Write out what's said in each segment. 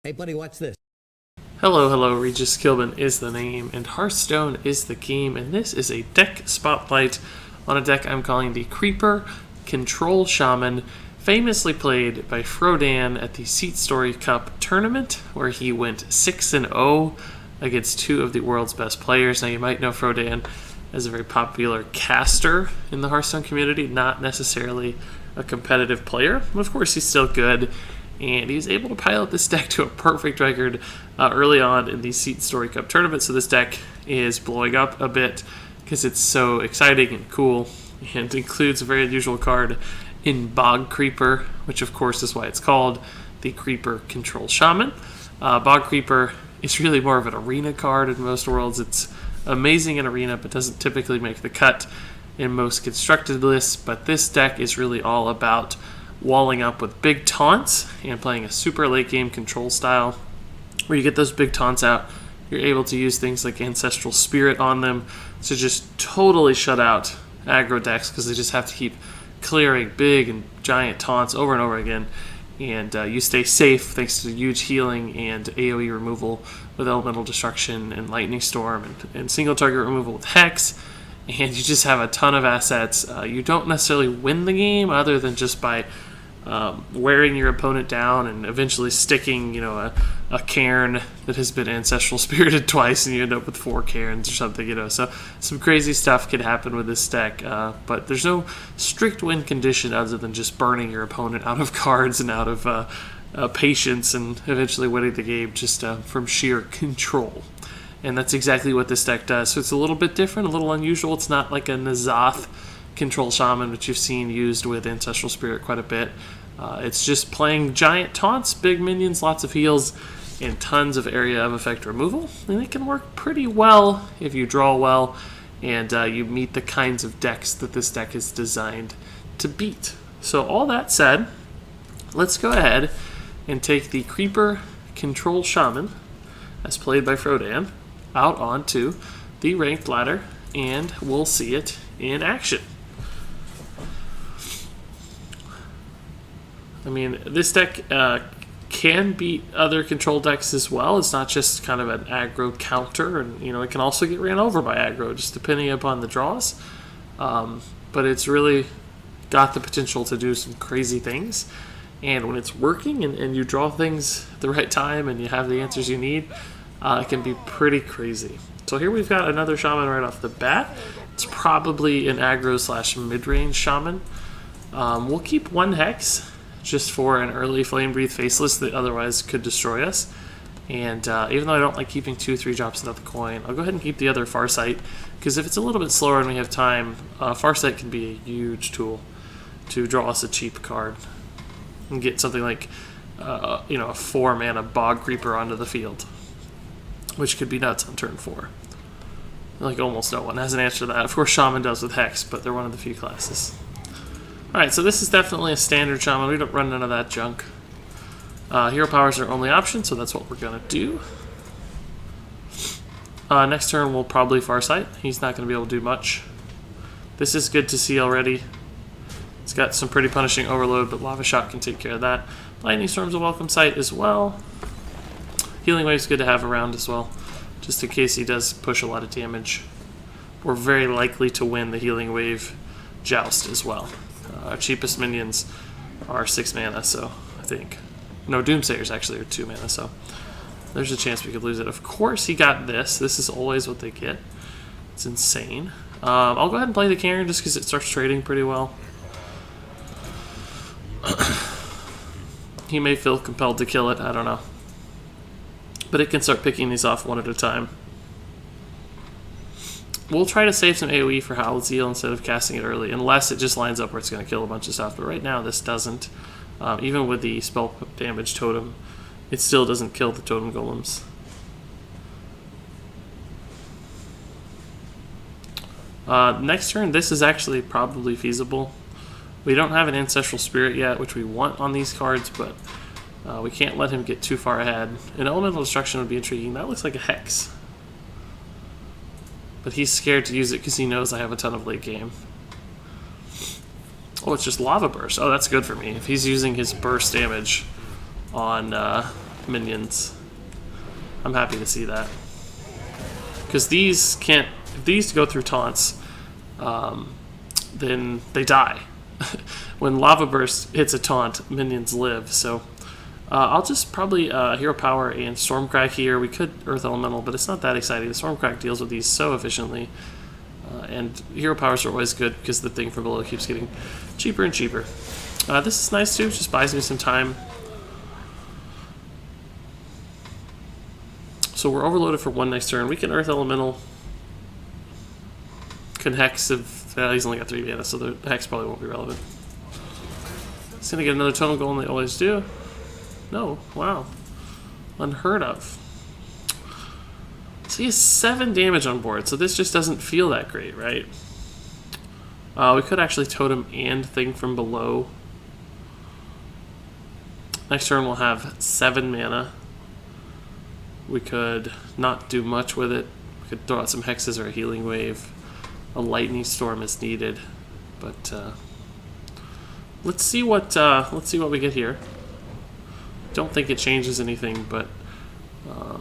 Hey, buddy, watch this. Hello, hello, Regis Kilbin is the name, and Hearthstone is the game, and this is a deck spotlight on a deck I'm calling the Creeper Control Shaman, famously played by Frodan at the Seat Story Cup tournament, where he went 6-0 against two of the world's best players. Now, you might know Frodan as a very popular caster in the Hearthstone community, not necessarily a competitive player, but of course he's still good. And he was able to pilot this deck to a perfect record early on in the Seat Story Cup tournament. So this deck is blowing up a bit because it's so exciting and cool, and includes a very unusual card in Bog Creeper, which of course is why it's called the Creeper Control Shaman. Bog Creeper is really more of an arena card in most worlds. It's amazing in arena, but doesn't typically make the cut in most constructed lists. But this deck is really all about walling up with big taunts and playing a super late game control style where you get those big taunts out. You're able to use things like Ancestral Spirit on them to just totally shut out aggro decks, because they just have to keep clearing big and giant taunts over and over again. And you stay safe thanks to huge healing and AoE removal with Elemental Destruction and Lightning Storm and single target removal with Hex. And you just have a ton of assets. You don't necessarily win the game other than just by wearing your opponent down and eventually sticking, a Cairn that has been Ancestral Spirited twice, and you end up with 4 Cairns or something, So some crazy stuff could happen with this deck, but there's no strict win condition other than just burning your opponent out of cards and out of patience, and eventually winning the game just from sheer control. And that's exactly what this deck does. So it's a little bit different, a little unusual. It's not like a N'Zoth Control Shaman, which you've seen used with Ancestral Spirit quite a bit. It's just playing giant taunts, big minions, lots of heals, and tons of area of effect removal. And it can work pretty well if you draw well and you meet the kinds of decks that this deck is designed to beat. So all that said, let's go ahead and take the Creeper Control Shaman, as played by Frodan, out onto the ranked ladder, and we'll see it in action. I mean, this deck can beat other control decks as well. It's not just kind of an aggro counter, and it can also get ran over by aggro, just depending upon the draws. But it's really got the potential to do some crazy things. And when it's working and you draw things at the right time and you have the answers you need, it can be pretty crazy. So here we've got another Shaman right off the bat. It's probably an aggro/mid-range Shaman. We'll keep 1 Hex just for an early Flame Breathe Faceless that otherwise could destroy us. And even though I don't like keeping 2/3 drops into the coin, I'll go ahead and keep the other Farsight, because if it's a little bit slower and we have time, Farsight can be a huge tool to draw us a cheap card and get something like a 4-mana Bog Creeper onto the field, which could be nuts on turn 4. Like almost no one has an answer to that. Of course, Shaman does with Hex, but they're one of the few classes. Alright, so this is definitely a standard Shaman. We don't run none of that junk. Hero Power is our only option, so that's what we're going to do. Next turn, we'll probably Farsight. He's not going to be able to do much. This is good to see already. It's got some pretty punishing overload, but Lava Shot can take care of that. Lightning Storm's a welcome sight as well. Healing Wave's good to have around as well, just in case he does push a lot of damage. We're very likely to win the Healing Wave Joust as well. Our cheapest minions are 6 mana, so I think... No, Doomsayers actually are 2 mana, so there's a chance we could lose it. Of course he got this. This is always what they get. It's insane. I'll go ahead and play the Cairn just because it starts trading pretty well. He may feel compelled to kill it, I don't know. But it can start picking these off one at a time. We'll try to save some AoE for Howl's Zeal instead of casting it early, unless it just lines up where it's going to kill a bunch of stuff. But right now this doesn't. Even with the spell damage totem, it still doesn't kill the totem golems. Next turn, this is actually probably feasible. We don't have an Ancestral Spirit yet, which we want on these cards, but we can't let him get too far ahead. An Elemental Destruction would be intriguing. That looks like a Hex. But he's scared to use it because he knows I have a ton of late game. Oh, it's just Lava Burst. Oh, that's good for me. If he's using his burst damage on minions. I'm happy to see that. Because these can't, if these go through taunts, then they die. When Lava Burst hits a taunt, minions live. So I'll just probably Hero Power and Stormcrack here. We could Earth Elemental, but it's not that exciting. The Stormcrack deals with these so efficiently. And Hero Powers are always good because the thing from below keeps getting cheaper and cheaper. This is nice too, just buys me some time. So we're overloaded for one next turn. We can Earth Elemental. Can Hex if he's only got 3 mana, so the Hex probably won't be relevant. He's gonna get another Totem Golem, they always do. No, wow. Unheard of. So he has 7 damage on board, so this just doesn't feel that great, right? We could actually Totem and Thing from below. Next turn we'll have 7 mana. We could not do much with it. We could throw out some Hexes or a Healing Wave. A Lightning Storm is needed, but let's see what we get here. Don't think it changes anything, but I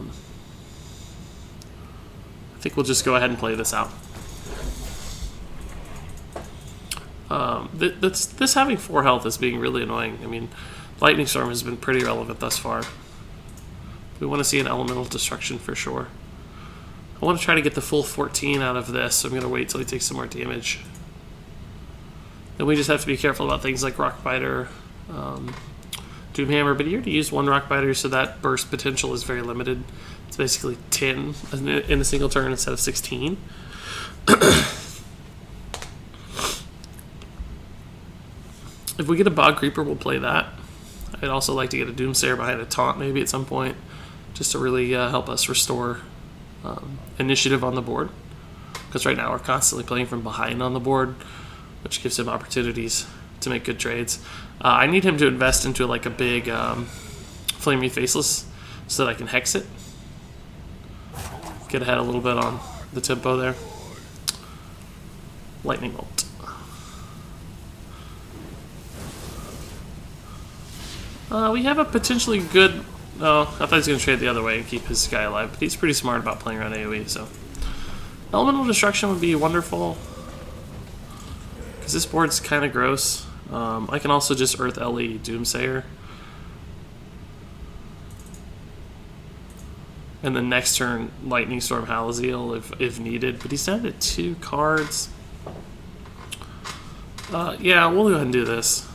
think we'll just go ahead and play this out. This having 4 health is being really annoying. I mean, Lightning Storm has been pretty relevant thus far. We want to see an Elemental Destruction for sure. I want to try to get the full 14 out of this, so I'm going to wait till he takes some more damage. Then we just have to be careful about things like Rockbiter, Doomhammer, but he already used 1 Rockbiter, so that burst potential is very limited. It's basically 10 in a single turn instead of 16. If we get a Bog Creeper, we'll play that. I'd also like to get a Doomsayer behind a taunt maybe at some point, just to really help us restore initiative on the board. Because right now we're constantly playing from behind on the board, which gives him opportunities to make good trades. I need him to invest into like a big Flaming Faceless so that I can Hex it. Get ahead a little bit on the tempo there. Lightning Bolt. We have a potentially good... Oh, I thought he was going to trade the other way and keep his guy alive, but he's pretty smart about playing around AoE, so... Elemental Destruction would be wonderful, because this board's kind of gross. I can also just Earth LE Doomsayer. And then next turn, Lightning Storm Halaziel if needed, but he's down to 2 cards. Yeah, we'll go ahead and do this.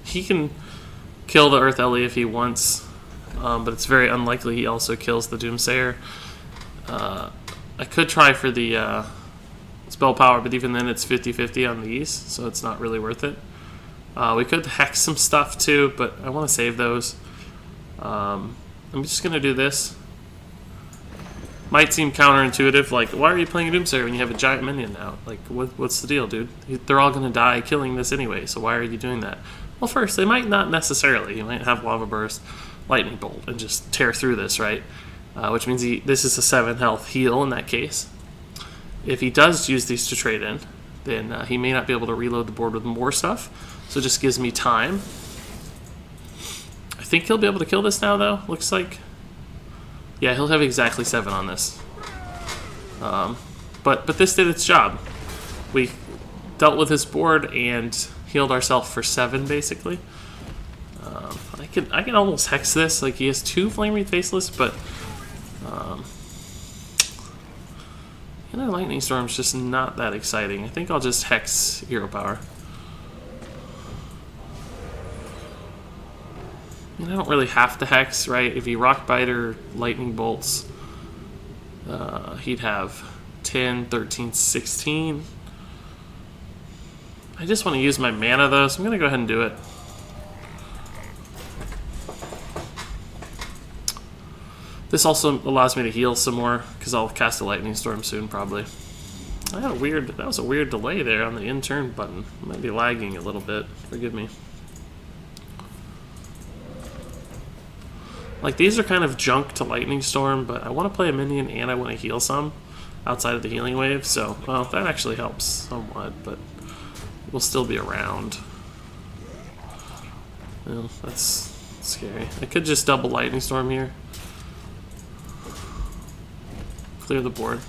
He can kill the Earth LE if he wants, but it's very unlikely he also kills the Doomsayer. I could try for the spell power, but even then it's 50-50 on these, so it's not really worth it. We could Hex some stuff too, but I want to save those. I'm just going to do this. Might seem counterintuitive, like, why are you playing a Doomsayer when you have a giant minion now? Like, what's the deal, dude? They're all going to die killing this anyway, so why are you doing that? Well, first, they might not necessarily. You might have Lava Burst, Lightning Bolt, and just tear through this, right? Which means this is a 7 health heal in that case. If he does use these to trade in, then he may not be able to reload the board with more stuff, so it just gives me time. I think he'll be able to kill this now, though, looks like. Yeah, he'll have exactly 7 on this. But this did its job. We dealt with his board and healed ourselves for 7, basically. I can almost Hex this. Like, he has 2 Flaming Faceless, but Lightning Storm's just not that exciting. I think I'll just Hex Hero Power. I don't really have to Hex, right? If he Rockbiter, Lightning Bolts, he'd have 10, 13, 16. I just want to use my mana, though, so I'm going to go ahead and do it. This also allows me to heal some more, because I'll cast a Lightning Storm soon, probably. That was a weird delay there on the in-turn button. I might be lagging a little bit. Forgive me. Like, these are kind of junk to Lightning Storm, but I want to play a minion and I want to heal some outside of the healing wave, so, well, that actually helps somewhat, but we'll still be around. Well, let's Scary. I could just double Lightning Storm here. Clear the board.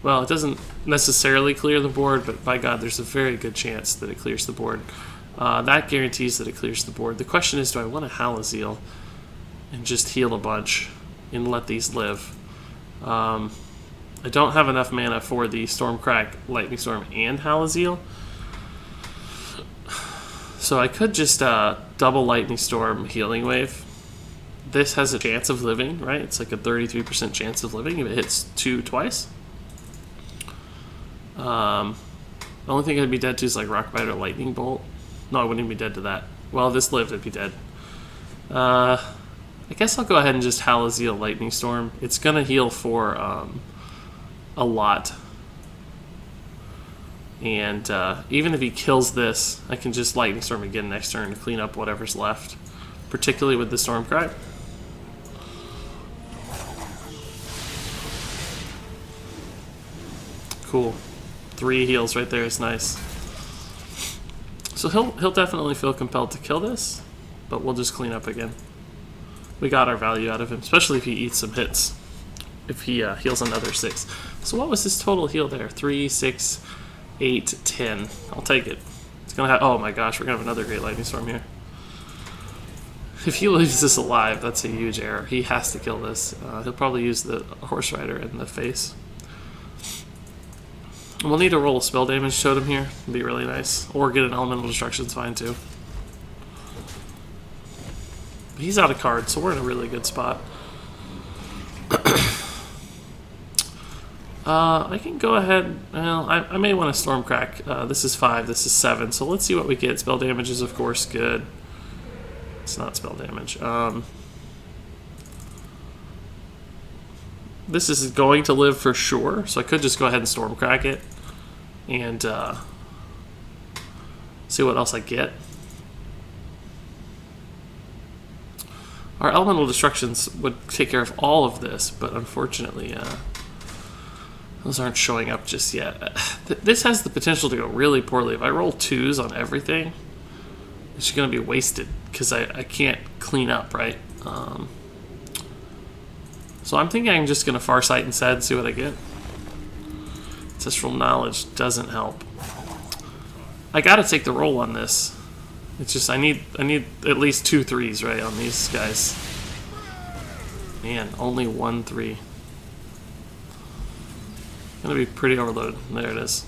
Well, it doesn't necessarily clear the board, but by God, there's a very good chance that it clears the board. That guarantees that it clears the board. The question is, do I want to Halazeal and just heal a bunch and let these live? I don't have enough mana for the Stormcrack, Lightning Storm, and Halazeal. So I could just double Lightning Storm, Healing Wave. This has a chance of living, right? It's like a 33% chance of living if it hits 2 twice. The only thing I'd be dead to is like Rockbite or Lightning Bolt. No, I wouldn't even be dead to that. Well, if this lived, I'd be dead. I guess I'll go ahead and just Halazeal Lightning Storm. It's going to heal for a lot. And even if he kills this, I can just Lightning Storm again next turn to clean up whatever's left. Particularly with the Stormcry. Cool. 3 heals right there is nice. So he'll definitely feel compelled to kill this, but we'll just clean up again. We got our value out of him, especially if he eats some hits. If he heals another 6. So what was his total heal there? 3, 6, 8, 10. I'll take it. It's gonna have. Oh my gosh, we're gonna have another Great Lightning Storm here. If he leaves this alive, that's a huge error. He has to kill this. He'll probably use the Horse Rider in the face. We'll need to roll a spell damage totem here. It'd be really nice. Or get an Elemental Destruction's fine too. But he's out of cards, so we're in a really good spot. I can go ahead. Well, I may want to Stormcrack. This is 5, this is 7. So let's see what we get. Spell damage is, of course, good. It's not spell damage. This is going to live for sure, so I could just go ahead and Stormcrack it and see what else I get. Our Elemental Destructions would take care of all of this, but unfortunately those aren't showing up just yet. This has the potential to go really poorly. If I roll 2s on everything, it's going to be wasted because I can't clean up, right? So I'm thinking I'm just going to Farsight instead and see what I get. Ancestral Knowledge doesn't help. I got to take the roll on this. It's just I need at least 2 3s, right, on these guys. Man, only 1 3. Gonna be pretty overloaded. There it is.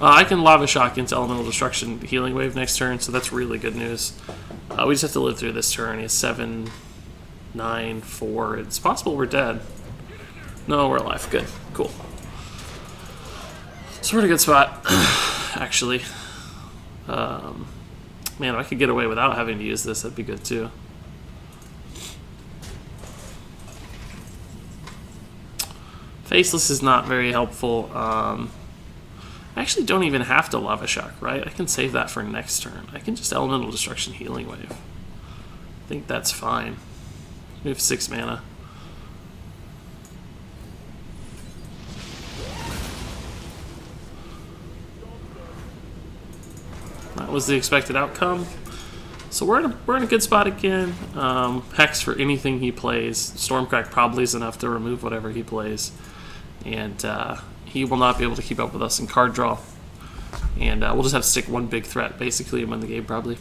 I can Lava Shock into Elemental Destruction Healing Wave next turn, so that's really good news. We just have to live through this turn. He has 7, 9, 4. It's possible we're dead. No, we're alive. Good. Cool. So we're in a good spot, actually. Man, if I could get away without having to use this, that'd be good too. Faceless is not very helpful. I actually don't even have to Lava Shock, right? I can save that for next turn. I can just Elemental Destruction Healing Wave. I think that's fine. We have 6 mana. That was the expected outcome. So we're in a good spot again. Hex for anything he plays. Stormcrack probably is enough to remove whatever he plays. And he will not be able to keep up with us in card draw. And we'll just have to stick 1 big threat, basically, and win the game, probably.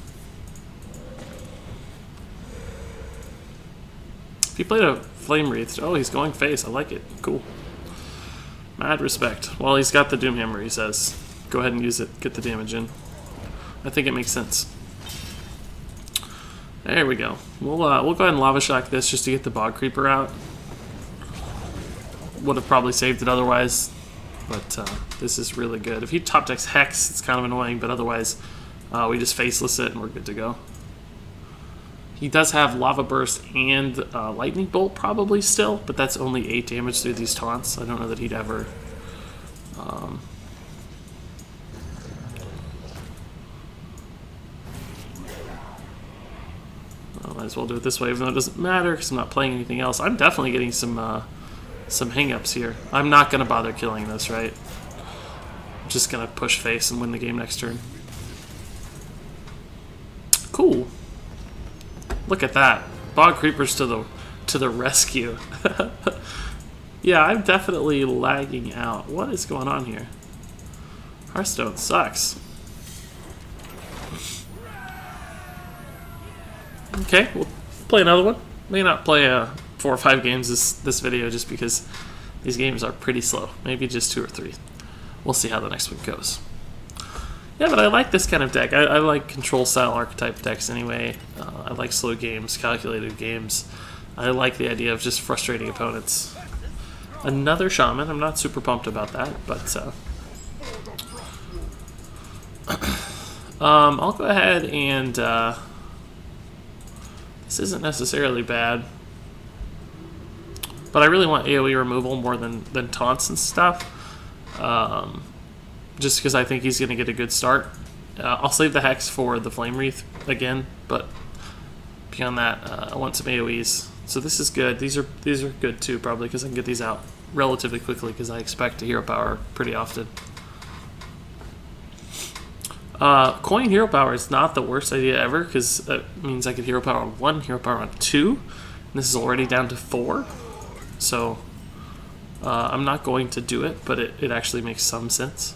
If he played a Flame Wreath, oh, he's going face. I like it. Cool. Mad respect. Well, he's got the Doomhammer, he says. Go ahead and use it. Get the damage in. I think it makes sense. There we go. We'll go ahead and Lava Shock this just to get the Bog Creeper out. Would have probably saved it otherwise, but this is really good. If he top decks Hex, it's kind of annoying, but otherwise we just Faceless it and we're good to go. He does have Lava Burst and Lightning Bolt probably still, but that's only 8 damage through these taunts. I don't know that he'd ever... I might as well do it this way, even though it doesn't matter because I'm not playing anything else. I'm definitely getting some hang-ups here. I'm not going to bother killing this, right? I'm just going to push face and win the game next turn. Cool. Look at that. Bog creepers to the rescue. Yeah, I'm definitely lagging out. What is going on here? Hearthstone sucks. Okay, we'll play another one. May not play 4 or 5 games this video just because these games are pretty slow. Maybe just 2 or 3. We'll see how the next one goes. Yeah, but I like this kind of deck. I like control style archetype decks anyway. I like slow games, calculated games. I like the idea of just frustrating opponents. Another shaman. I'm not super pumped about that, but I'll go ahead and this isn't necessarily bad, but I really want AoE removal more than taunts and stuff. Just because I think he's going to get a good start. I'll save the Hex for the Flame Wreath again, but beyond that, I want some AoEs. So this is good. These are good too, probably, because I can get these out relatively quickly because I expect to hero power pretty often. Coin hero power is not the worst idea ever because that means I could hero power on 1, hero power on 2, and this is already down to 4. So I'm not going to do it, but it actually makes some sense.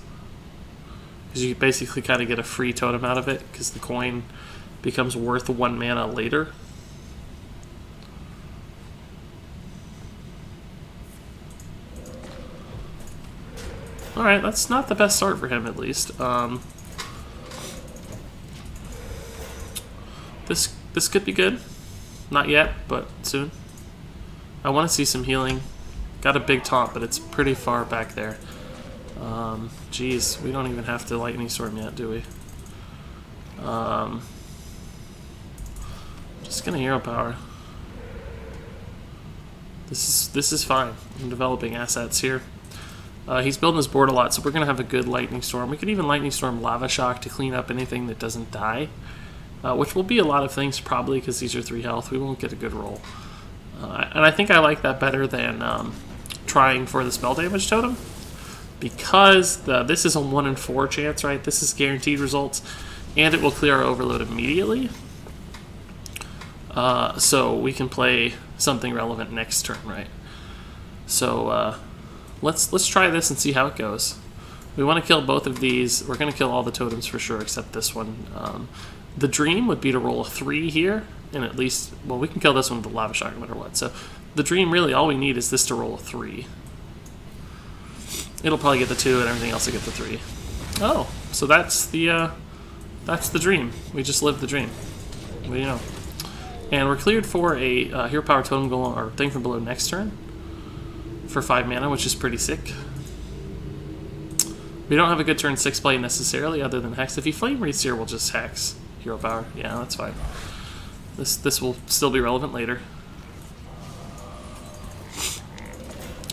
Because you basically kind of get a free totem out of it because the coin becomes worth 1 mana later. Alright, that's not the best start for him at least. This could be good. Not yet, but soon. I want to see some healing. Got a big taunt, but it's pretty far back there. Geez, we don't even have to Lightning Storm yet, do we? Just gonna hero power. This is fine. I'm developing assets here. He's building his board a lot, so we're gonna have a good Lightning Storm. We could even Lightning Storm Lava Shock to clean up anything that doesn't die, which will be a lot of things probably because these are 3 health. We won't get a good roll, and I think I like that better than trying for the spell damage totem. Because this is a 1 in 4 chance, right? This is guaranteed results, and it will clear our overload immediately. So we can play something relevant next turn, right? So let's try this and see how it goes. We want to kill both of these. We're going to kill all the totems for sure, except this one. The dream would be to roll a 3 here, and at least, well, we can kill this one with the Lava Shock no matter what. So the dream, really, all we need is this to roll a 3. It'll probably get the 2, and everything else will get the 3. Oh, so that's the dream. We just lived the dream. Well, you know. And we're cleared for a hero power totem golem or thing from below next turn for 5 mana, which is pretty sick. We don't have a good turn 6 play necessarily, other than Hex. If he Flame Wreaths here, we'll just Hex hero power. Yeah, that's fine. This will still be relevant later.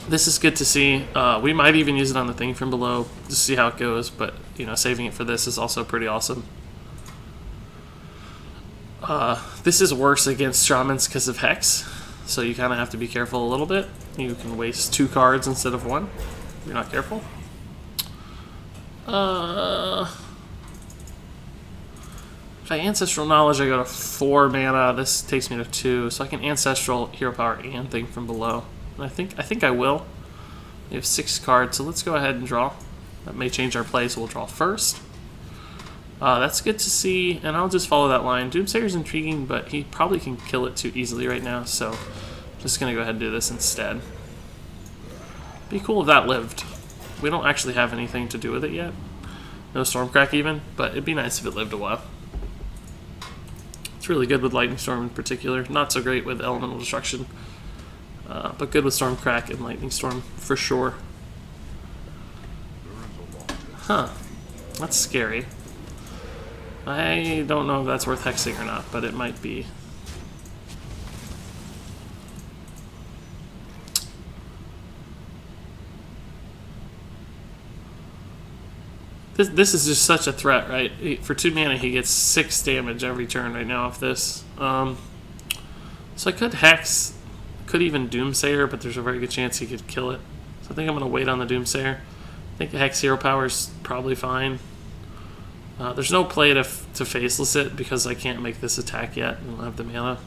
This is good to see. We might even use it on the thing from below to see how it goes, but you know, saving it for this is also pretty awesome. This is worse against shamans because of Hex, so you kind of have to be careful a little bit. You can waste 2 cards instead of 1 if you're not careful. If I Ancestral Knowledge, I go to 4 mana. This takes me to 2, so I can Ancestral, Hero Power, and Thing from Below. And I think I will. We have 6 cards, so let's go ahead and draw. That may change our play, so we'll draw first. That's good to see, and I'll just follow that line. Doomsayer's intriguing, but he probably can kill it too easily right now, so I'm just going to go ahead and do this instead. Be cool if that lived. We don't actually have anything to do with it yet. No Stormcrack even, but it'd be nice if it lived a while. It's really good with Lightning Storm in particular. Not so great with Elemental Destruction, but good with Stormcrack and Lightning Storm for sure. Huh. That's scary. I don't know if that's worth hexing or not, but it might be. This is just such a threat, right? For 2 mana, he gets 6 damage every turn right now off this. So I could Hex, could even Doomsayer, but there's a very good chance he could kill it. So I think I'm going to wait on the Doomsayer. I think Hex Hero Power is probably fine. There's no play to faceless it because I can't make this attack yet. I don't have the mana.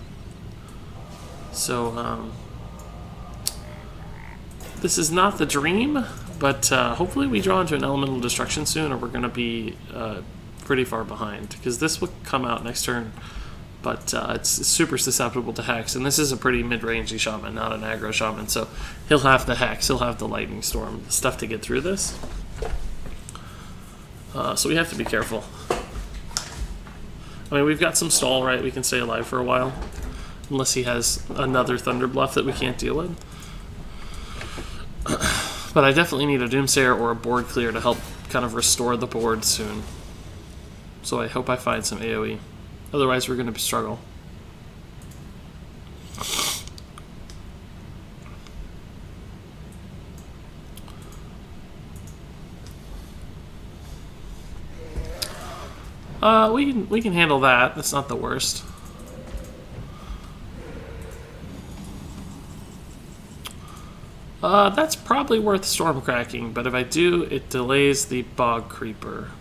So, this is not the dream, but hopefully we draw into an elemental destruction soon, or we're going to be pretty far behind, because this will come out next turn, but it's super susceptible to Hex, and this is a pretty mid-rangey Shaman, not an aggro Shaman, so he'll have the Hex, he'll have the Lightning Storm, stuff to get through this. So we have to be careful. I mean, we've got some stall, right? We can stay alive for a while. Unless he has another Thunder Bluff that we can't deal with. But I definitely need a Doomsayer or a board clear to help kind of restore the board soon. So I hope I find some AoE. Otherwise we're going to struggle. We can handle that. That's not the worst. That's probably worth storm cracking, but if I do, it delays the Bog Creeper.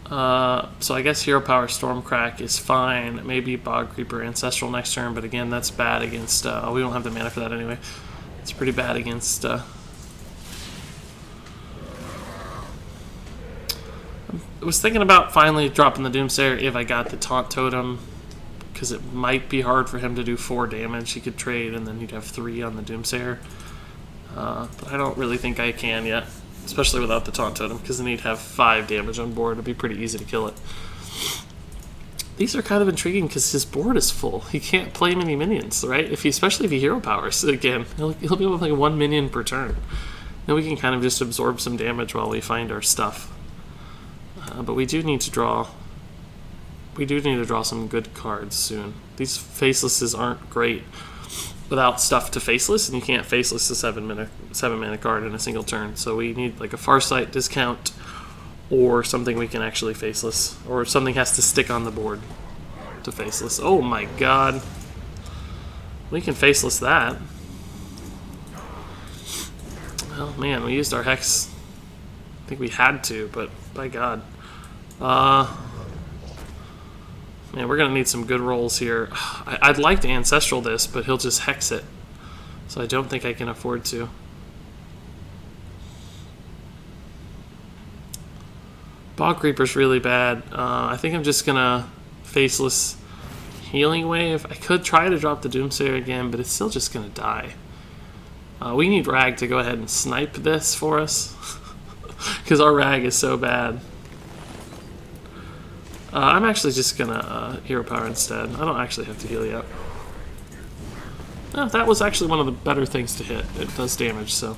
So I guess Hero Power Stormcrack is fine. Maybe Bog Creeper Ancestral next turn, but again, that's bad against... oh, we don't have the mana for that anyway. It's pretty bad against... I was thinking about finally dropping the Doomsayer if I got the Taunt Totem, because it might be hard for him to do 4 damage. He could trade, and then he'd have 3 on the Doomsayer. But I don't really think I can yet, especially without the Taunt Totem, because then he'd have 5 damage on board. It'd be pretty easy to kill it. These are kind of intriguing because his board is full. He can't play many minions, right? Especially if he hero powers again, he'll be able to play 1 minion per turn. Then we can kind of just absorb some damage while we find our stuff. But we do need to draw. We do need to draw some good cards soon. These facelesses aren't great without stuff to faceless, and you can't faceless a 7 mana card in a single turn. So we need like a Farsight discount, or something we can actually faceless, or something has to stick on the board to faceless. Oh my god, we can faceless that. Well, man, we used our Hex. I think we had to, but by god. Man, we're gonna need some good rolls here. I'd like to Ancestral this, but he'll just Hex it. So I don't think I can afford to. Bog Creeper's really bad. I think I'm just gonna faceless Healing Wave. I could try to drop the Doomsayer again, but it's still just gonna die. We need Rag to go ahead and snipe this for us, because our Rag is so bad. I'm actually just gonna Hero Power instead. I don't actually have to heal yet. That was actually one of the better things to hit. It does damage, so.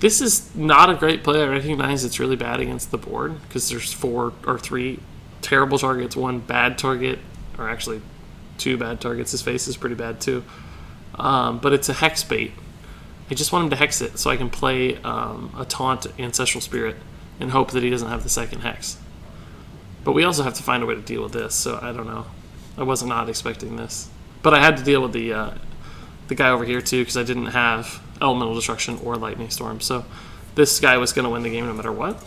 This is not a great play. I recognize it's really bad against the board, because there's 4 or 3 terrible targets, 1 bad target, or actually 2 bad targets. His face is pretty bad too. But it's a Hex bait. I just want him to Hex it so I can play a Taunt Ancestral Spirit and hope that he doesn't have the second Hex. But we also have to find a way to deal with this, so I don't know. I was not expecting this. But I had to deal with the guy over here too, because I didn't have Elemental Destruction or Lightning Storm. So this guy was going to win the game no matter what.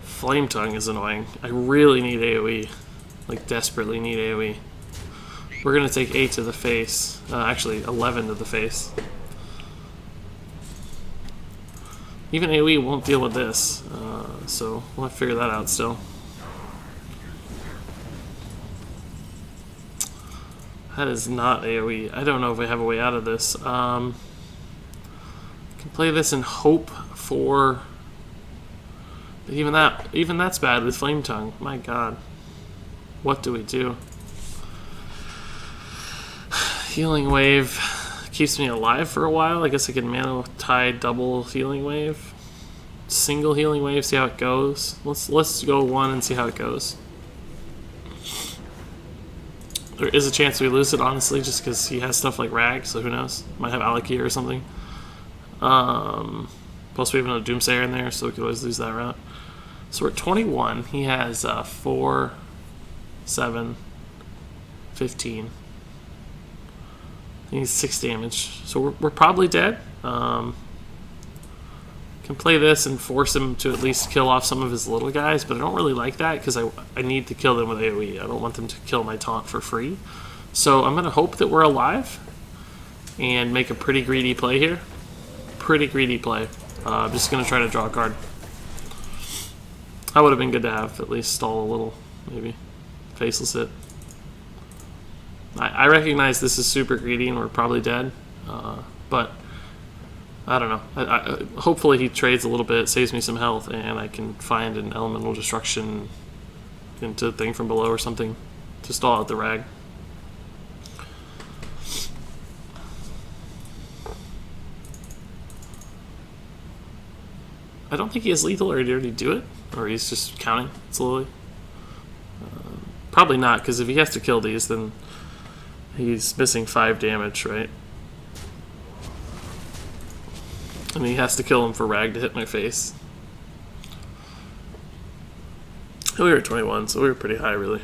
Flame Tongue is annoying. I really need AoE. Like, desperately need AoE. We're going to take 8 to the face. Actually, 11 to the face. Even AoE won't deal with this, so we'll have to figure that out still. That is not AoE. I don't know if we have a way out of this. I can play this and hope for... Even that's bad with Flame Tongue. My god. What do we do? Healing Wave keeps me alive for a while. I guess I can Mana Tide double Healing Wave. Single Healing Wave, see how it goes. Let's go 1 and see how it goes. There is a chance we lose it, honestly, just because he has stuff like Rag, so who knows? Might have Alakir or something. Plus we have another Doomsayer in there, so we could always lose that route. So we're at 21. He has 4, 7, 15. He needs 6 damage. So we're probably dead. Can play this and force him to at least kill off some of his little guys, but I don't really like that because I need to kill them with AoE. I don't want them to kill my taunt for free. So I'm going to hope that we're alive and make a pretty greedy play here. Pretty greedy play. I'm just going to try to draw a card. That would have been good to have, at least stall a little, maybe. Faceless it. I recognize this is super greedy and we're probably dead, but I don't know. Hopefully he trades a little bit, saves me some health, and I can find an elemental destruction into the thing from below or something to stall out the rag. I don't think he has lethal, or did he already do it? Or he's just counting slowly. Probably not, because if he has to kill these, then he's missing 5 damage, right? And he has to kill him for rag to hit my face. We were at 21, so we were pretty high, really.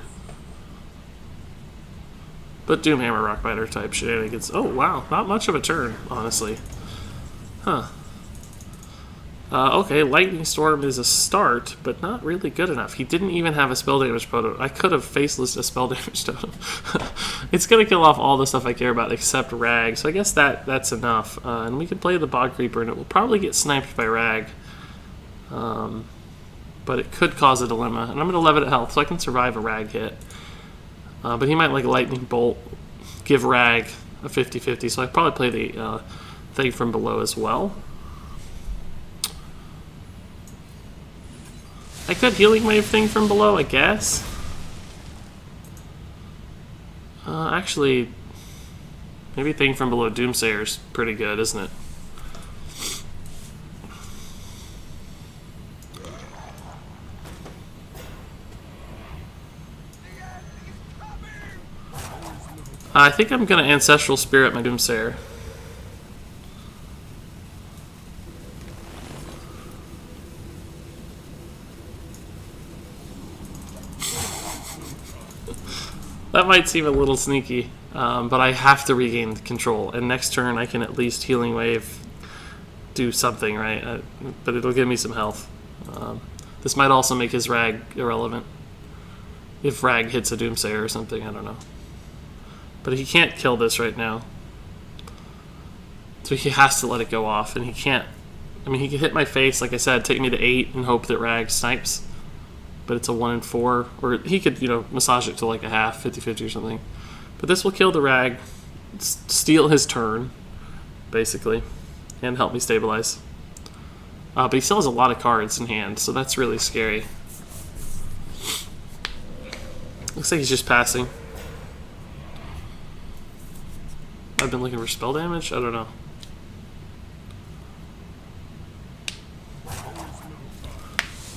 But Doomhammer, Rockbiter type shenanigans. Oh, wow. Not much of a turn, honestly. Huh. Okay, Lightning Storm is a start, but not really good enough. He didn't even have a spell damage totem. I could have faceless a spell damage totem. It's going to kill off all the stuff I care about except Rag, so I guess that's enough. And we can play the Bog Creeper, and it will probably get sniped by Rag. But it could cause a dilemma. And I'm going to level it at health, so I can survive a Rag hit. But he might, like, Lightning Bolt, give Rag a 50-50, so I'd probably play the thing from below as well. I could Healing Wave thing from below, I guess. Actually, maybe thing from below Doomsayer's pretty good, isn't it? I think I'm going to Ancestral Spirit my Doomsayer. That might seem a little sneaky, but I have to regain control. And next turn I can at least Healing Wave do something, right? But it'll give me some health. This might also make his Rag irrelevant. If Rag hits a Doomsayer or something, I don't know. But he can't kill this right now. So he has to let it go off, and he can't... I mean, he can hit my face, like I said, take me to 8 and hope that Rag snipes. But it's a 1 in 4, or he could, you know, massage it to like a half, 50-50 or something. But this will kill the Rag, steal his turn, basically, and help me stabilize. But he still has a lot of cards in hand, so that's really scary. Looks like he's just passing. I've been looking for spell damage? I don't know.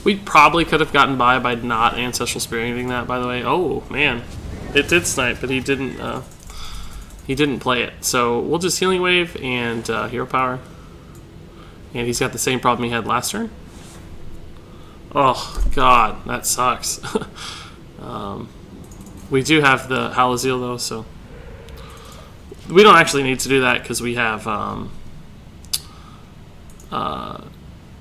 We probably could have gotten by not Ancestral Spiriting that, by the way. Oh, man. It did snipe, but he didn't play it. So we'll just Healing Wave and Hero Power. And he's got the same problem he had last turn. Oh, God. That sucks. We do have the Halazeel, though, so... We don't actually need to do that because we have...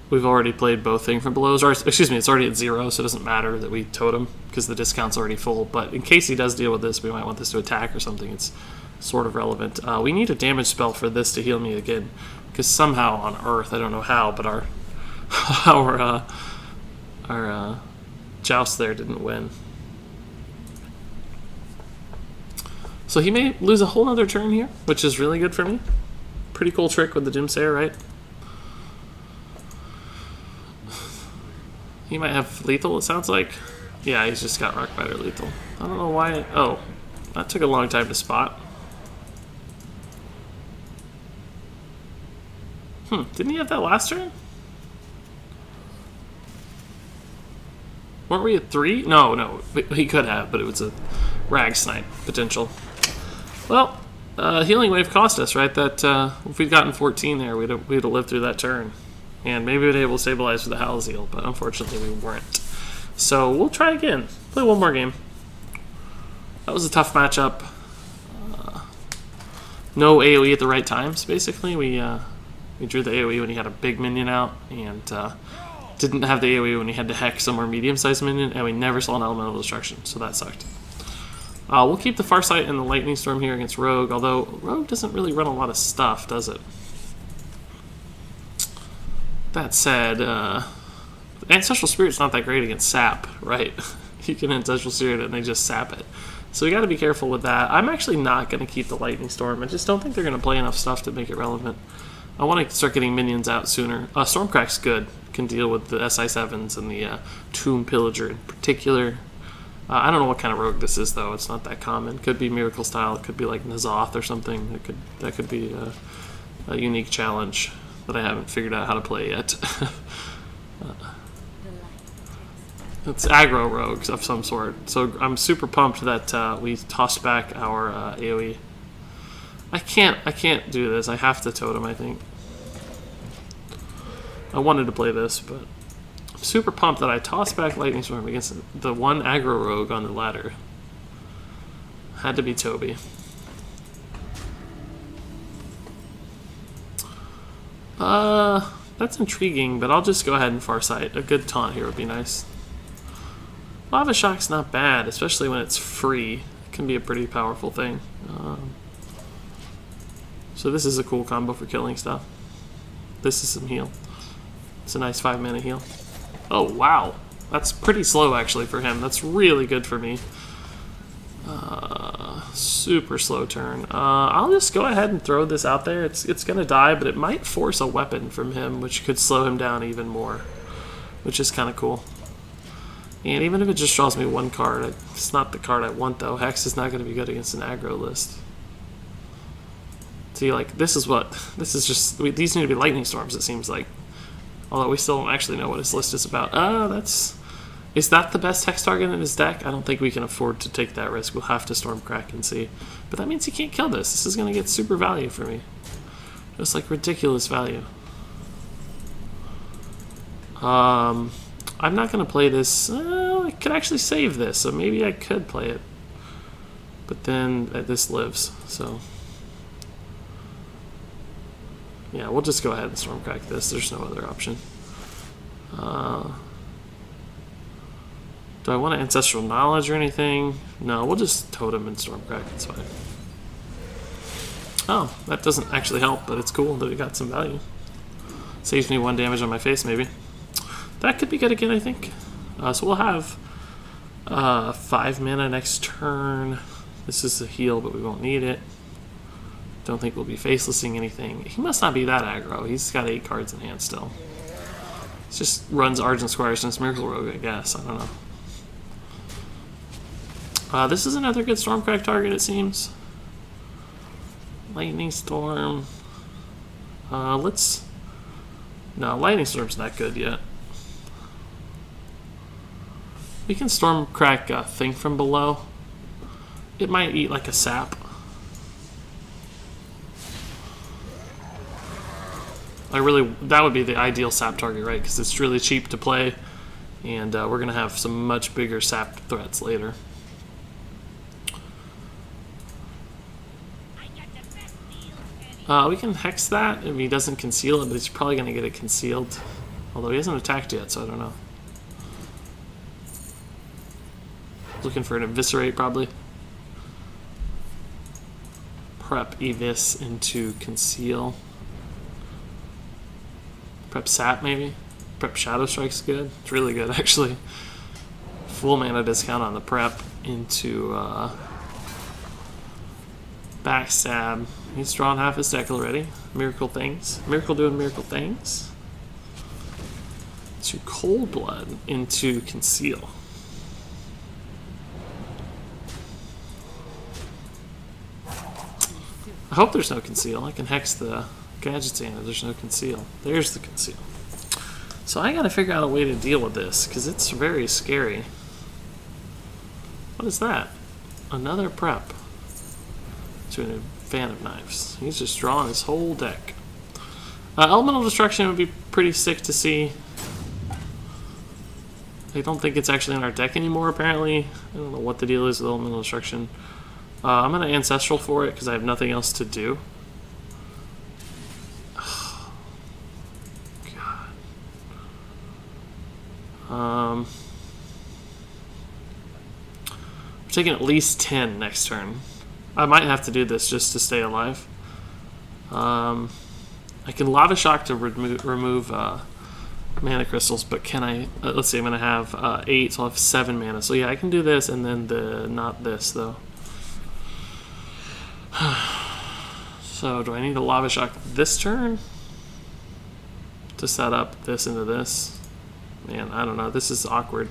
We've already played both Thing from Below. Excuse me, it's already at 0, so it doesn't matter that we totem because the discount's already full. But in case he does deal with this, we might want this to attack or something. It's sort of relevant. We need a damage spell for this to heal me again, because somehow on Earth, I don't know how, but our joust there didn't win. So he may lose a whole other turn here, which is really good for me. Pretty cool trick with the Doomsayer, right? He might have lethal, it sounds like. Yeah, he's just got Rockbiter lethal. I don't know why. Oh, that took a long time to spot. Didn't he have that last turn? Weren't we at 3? No, he could have, but it was a Rag Snipe potential. Well, Healing Wave cost us, right? That if we'd gotten 14 there, we'd have lived through that turn. And maybe we'd be able to stabilize with the Halazeel, but unfortunately we weren't. So we'll try again. Play one more game. That was a tough matchup. No AoE at the right times, basically. We He drew the AoE when he had a big minion out, and didn't have the AoE when he had to hex a more medium-sized minion, and we never saw an Elemental Destruction, so that sucked. We'll keep the Farsight and the Lightning Storm here against Rogue, although Rogue doesn't really run a lot of stuff, does it? That said, Ancestral Spirit's not that great against sap, right? You can Ancestral Spirit and they just sap it. So we got to be careful with that. I'm actually not going to keep the Lightning Storm. I just don't think they're going to play enough stuff to make it relevant. I want to start getting minions out sooner. Stormcrack's good. Can deal with the SI7s and the Tomb Pillager in particular. I don't know what kind of rogue this is, though. It's not that common. Could be Miracle Style. It could be like N'Zoth or something. That could be a unique challenge that I haven't figured out how to play yet. It's aggro rogues of some sort. So I'm super pumped that we tossed back our AoE. I can't do this. I have to totem, I think. I wanted to play this, but I'm super pumped that I tossed back Lightning Storm against the one aggro rogue on the ladder. Had to be Toby. That's intriguing, but I'll just go ahead and Farsight. A good taunt here would be nice. Lava Shock's not bad, especially when it's free. It can be a pretty powerful thing. So this is a cool combo for killing stuff. This is some heal. It's a nice 5-mana heal. Oh, wow. That's pretty slow, actually, for him. That's really good for me. Super slow turn. I'll just go ahead and throw this out there. It's going to die, but it might force a weapon from him, which could slow him down even more, which is kind of cool. And even if it just draws me one card, it's not the card I want, though. Hex is not going to be good against an aggro list. See, like, this is just, these need to be Lightning Storms, it seems like. Although we still don't actually know what his list is about. Is that the best Hex target in his deck? I don't think we can afford to take that risk. We'll have to Stormcrack and see. But that means he can't kill this. This is going to get super value for me. Just like ridiculous value. I'm not going to play this. I could actually save this, so maybe I could play it. But then this lives, so... Yeah, we'll just go ahead and Stormcrack this. There's no other option. Do I want Ancestral Knowledge or anything? No, we'll just Totem and Stormcrack. It's fine. Oh, that doesn't actually help, but it's cool that it got some value. Saves me 1 damage on my face, maybe. That could be good again, I think. So we'll have 5 mana next turn. This is a heal, but we won't need it. Don't think we'll be facelessing anything. He must not be that aggro. He's got 8 cards in hand still. He just runs Argent Squire since Miracle Rogue, I guess. I don't know. This is another good Stormcrack target, it seems. Lightning Storm. No, Lightning Storm's not good yet. We can Stormcrack Think from below. It might eat like a sap. That would be the ideal sap target, right? Because it's really cheap to play, and we're going to have some much bigger sap threats later. We can Hex that if he doesn't conceal it, but he's probably going to get it concealed. Although he hasn't attacked yet, so I don't know. Looking for an Eviscerate, probably. Prep Evis into Conceal. Prep Sap, maybe? Prep Shadow Strike's good. It's really good, actually. Full mana discount on the Prep into Backstab. He's drawn half his deck already. Miracle Things. Miracle doing Miracle Things. To Cold Blood into Conceal. I hope there's no Conceal. I can Hex the Gadgetzan if there's no Conceal. There's the Conceal. So I gotta figure out a way to deal with this, because it's very scary. What is that? Another Prep. To a Fan of Knives. He's just drawing his whole deck. Elemental Destruction would be pretty sick to see. I don't think it's actually in our deck anymore, apparently. I don't know what the deal is with Elemental Destruction. I'm going to Ancestral for it, because I have nothing else to do. We're taking at least 10 next turn. I might have to do this just to stay alive. I can Lava Shock to remove mana crystals, but can I? Let's see, I'm going to have 8, so I'll have 7 mana. So yeah, I can do this, and then not this, though. So do I need a Lava Shock this turn to set up this into this? Man, I don't know. This is awkward.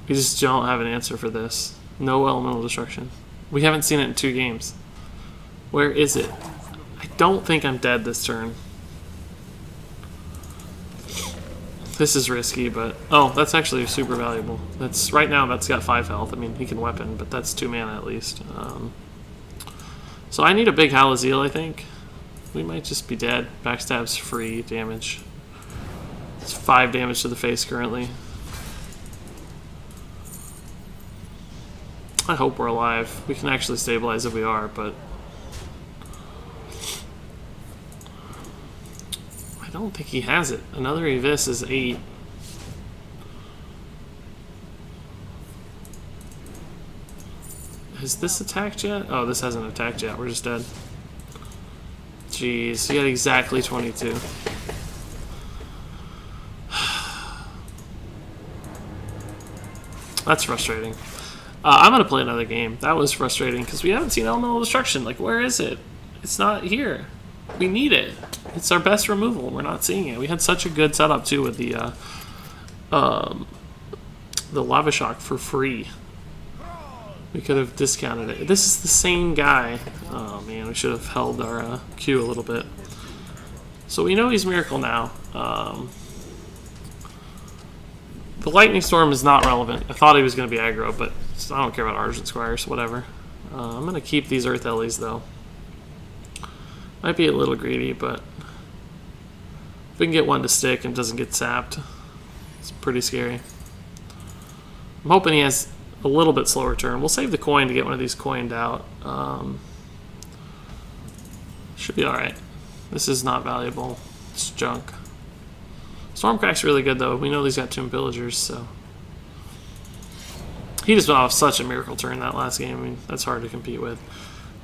We just don't have an answer for this. No elemental destruction. We haven't seen it in 2 games. Where is it? I don't think I'm dead this turn. This is risky, but... Oh, that's actually super valuable. That's right now, that's got 5 health. I mean, he can weapon, but that's 2 mana at least. So I need a big Halazeel, I think. We might just be dead. Backstab's free damage. It's 5 damage to the face currently. I hope we're alive. We can actually stabilize if we are, but... I don't think he has it. Another Evis is 8. Has this attacked yet? Oh, this hasn't attacked yet. We're just dead. Jeez, he had exactly 22. That's frustrating. I'm going to play another game. That was frustrating because we haven't seen Elemental Destruction. Like, where is it? It's not here. We need it. It's our best removal. We're not seeing it. We had such a good setup, too, with the Lava Shock for free. We could have discounted it. This is the same guy. Oh, man, we should have held our Q a little bit. So we know he's Miracle now. The Lightning Storm is not relevant. I thought he was going to be aggro, but I don't care about Argent Squires, whatever. I'm going to keep these Earth Ellies, though. Might be a little greedy, but if we can get one to stick and doesn't get sapped, it's pretty scary. I'm hoping he has a little bit slower turn. We'll save the coin to get one of these coined out. Should be alright. This is not valuable. It's junk. Stormcrack's really good, though. We know he's got Tomb Pillagers, so... He just went off such a miracle turn that last game. I mean, that's hard to compete with.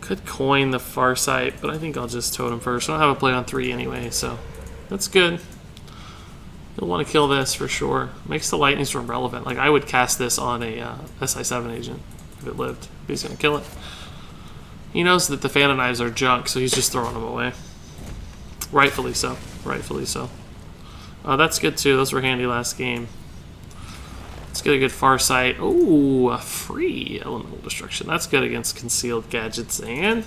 Could coin the Farsight, but I think I'll just totem first. I don't have a play on 3 anyway, so that's good. You'll want to kill this for sure. Makes the Lightning Storm relevant. Like, I would cast this on a SI7 agent if it lived. He's going to kill it. He knows that the Phantom Knives are junk, so he's just throwing them away. Rightfully so. Rightfully so. That's good too. Those were handy last game. Let's get a good Farsight. Ooh, a free Elemental Destruction. That's good against Concealed Gadgets. And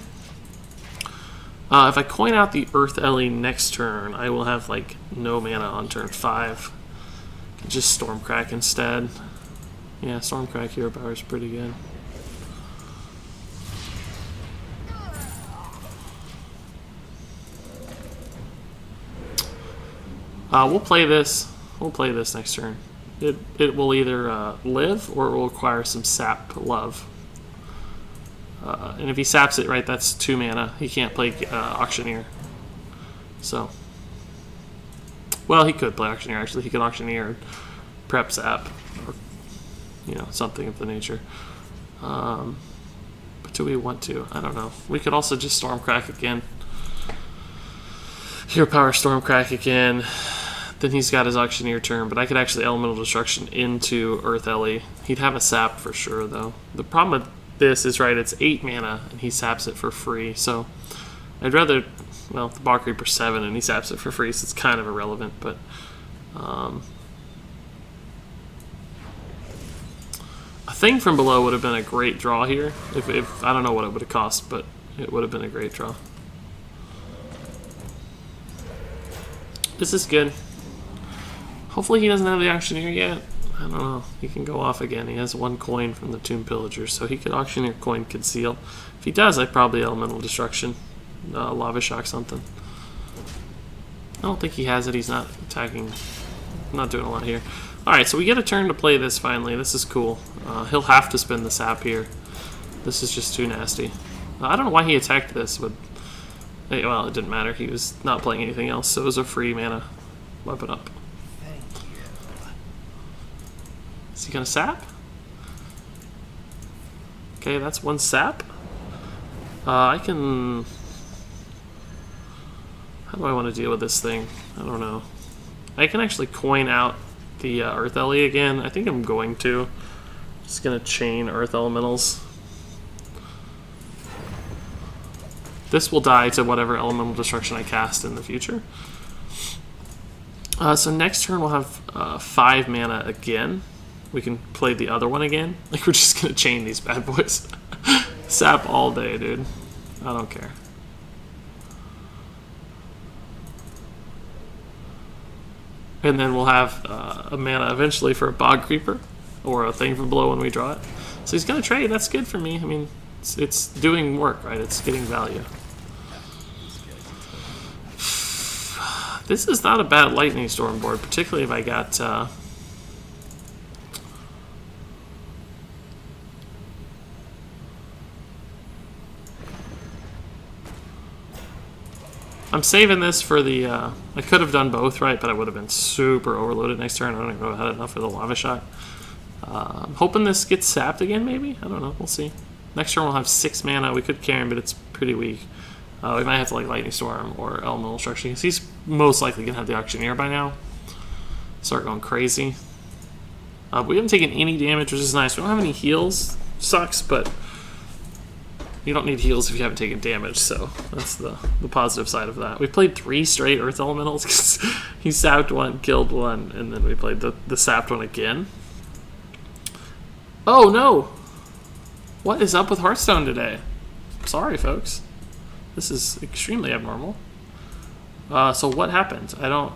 if I coin out the Earth Ellie next turn, I will have like no mana on turn 5. Can just Stormcrack instead. Yeah, Stormcrack hero power is pretty good. We'll play this. We'll play this next turn. It will either live or it will require some sap love. And if he saps it, right, that's 2 mana. He can't play Auctioneer. So, well, he could play Auctioneer. Actually, he could Auctioneer and prep sap, or something of the nature. But do we want to? I don't know. We could also just Stormcrack again. Hero Power Stormcrack again. Then he's got his Auctioneer turn, but I could actually Elemental Destruction into Earth Ellie. He'd have a sap for sure, though. The problem with this is, right, it's 8 mana, and he saps it for free, so I'd rather, well, the Bog Creeper 7, and he saps it for free, so it's kind of irrelevant, but a Thing from Below would have been a great draw here. If I don't know what it would have cost, but it would have been a great draw. This is good. Hopefully he doesn't have the Auctioneer yet. I don't know. He can go off again. He has 1 coin from the Tomb Pillager, so he could Auctioneer coin Conceal. If he does, I'd probably Elemental Destruction. Lava Shock something. I don't think he has it. He's not attacking. Not doing a lot here. Alright, so we get a turn to play this finally. This is cool. He'll have to spend the sap here. This is just too nasty. I don't know why he attacked this. Well, it didn't matter. He was not playing anything else, so it was a free mana. Weapon up. Is he gonna sap? Okay, that's one sap. I can... How do I want to deal with this thing? I don't know. I can actually coin out the Earth Ellie again. I think I'm going to. Just gonna chain Earth Elementals. This will die to whatever Elemental Destruction I cast in the future. So next turn we'll have 5 mana again. We can play the other one again. Like, we're just gonna chain these bad boys. Sap all day, dude. I don't care. And then we'll have a mana eventually for a Bog Creeper, or a thing from below when we draw it. So he's gonna trade. That's good for me. I mean, it's doing work, right? It's getting value. This is not a bad Lightning Storm board, particularly if I got... I'm saving this for the... I could have done both, right? But I would have been super overloaded next turn. I don't even know if I had enough for the Lava Shot. I'm hoping this gets sapped again, maybe? I don't know. We'll see. Next turn we'll have 6 mana. We could carry him, but it's pretty weak. We might have to like Lightning Storm or Elemental Destruction, because he's most likely going to have the Auctioneer by now. Start going crazy. We haven't taken any damage, which is nice. We don't have any heals. Sucks, but you don't need heals if you haven't taken damage, so that's the positive side of that. We played 3 straight Earth Elementals, because he sapped one, killed one, and then we played the sapped one again. Oh no! What is up with Hearthstone today? Sorry, folks. This is extremely abnormal. So what happened? I don't...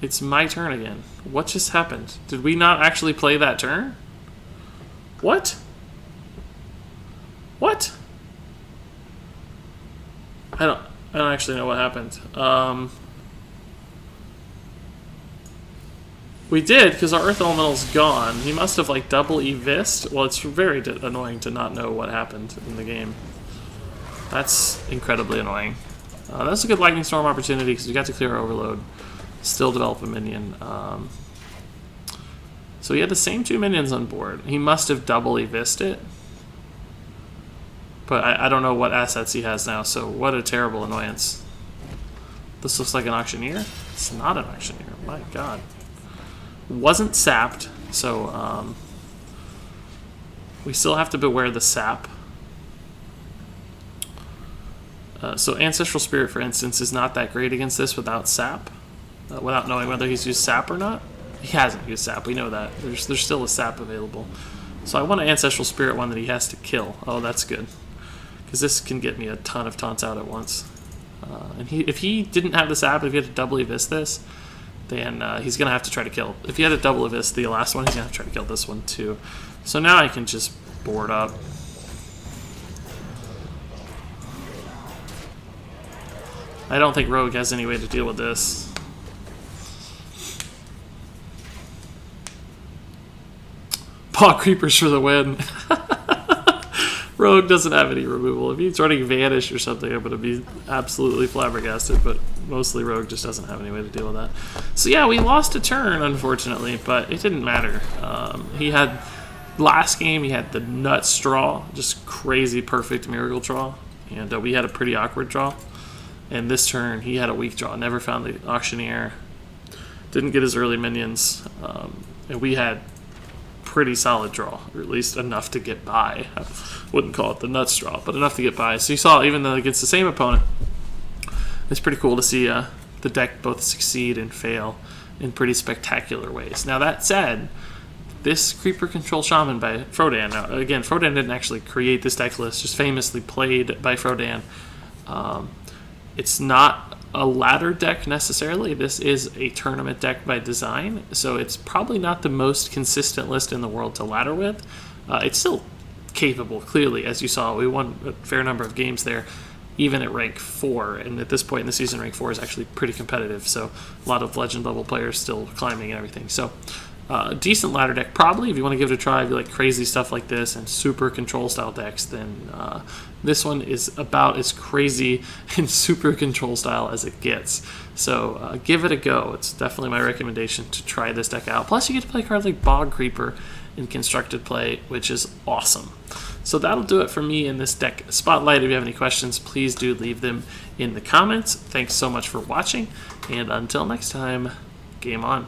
It's my turn again. What just happened? Did we not actually play that turn? What? What? I don't actually know what happened. We did, because our Earth Elemental's gone. He must have, like, double evised. Well, it's very annoying to not know what happened in the game. That's incredibly annoying. That's a good Lightning Storm opportunity, because we got to clear our Overload. Still develop a minion. So he had the same 2 minions on board. He must have double evised it. But I don't know what assets he has now, so what a terrible annoyance. This looks like an Auctioneer? It's not an Auctioneer. My god. Wasn't sapped, so we still have to beware the sap. So Ancestral Spirit, for instance, is not that great against this without sap, without knowing whether he's used sap or not. He hasn't used sap, we know that. There's still a sap available. So I want an Ancestral Spirit one that he has to kill. Oh, that's good. Because this can get me a ton of taunts out at once. And if he didn't have the sap, if he had to double evis this, then he's going to have to try to kill. If he had a double evis the last one, he's going to have to try to kill this one too. So now I can just board up. I don't think Rogue has any way to deal with this. Paw Creepers for the win. Rogue doesn't have any removal. If he's running Vanish or something, I'm going to be absolutely flabbergasted, but mostly Rogue just doesn't have any way to deal with that. So yeah, we lost a turn, unfortunately, but it didn't matter. He had, last game, he had the nuts draw, just crazy perfect miracle draw, and we had a pretty awkward draw. And this turn, he had a weak draw, never found the Auctioneer, didn't get his early minions, and we had pretty solid draw, or at least enough to get by. I wouldn't call it the nuts draw, but enough to get by. So you saw, even though against the same opponent, it's pretty cool to see the deck both succeed and fail in pretty spectacular ways. Now that said, this Creeper Control Shaman by Frodan, now again, Frodan didn't actually create this deck list, just famously played by Frodan. It's not a ladder deck necessarily. This is a tournament deck by design, so it's probably not the most consistent list in the world to ladder with. It's still capable, clearly, as you saw. We won a fair number of games there, even at rank 4, and at this point in the season, rank 4 is actually pretty competitive, so a lot of legend level players still climbing and everything. So decent ladder deck, probably. If you want to give it a try, if you like crazy stuff like this and super control style decks, then this one is about as crazy and super control style as it gets. So give it a go. It's definitely my recommendation to try this deck out. Plus, you get to play cards like Bog Creeper in constructed play, which is awesome. So that'll do it for me in this deck spotlight. If you have any questions, please do leave them in the comments. Thanks so much for watching, and until next time, game on.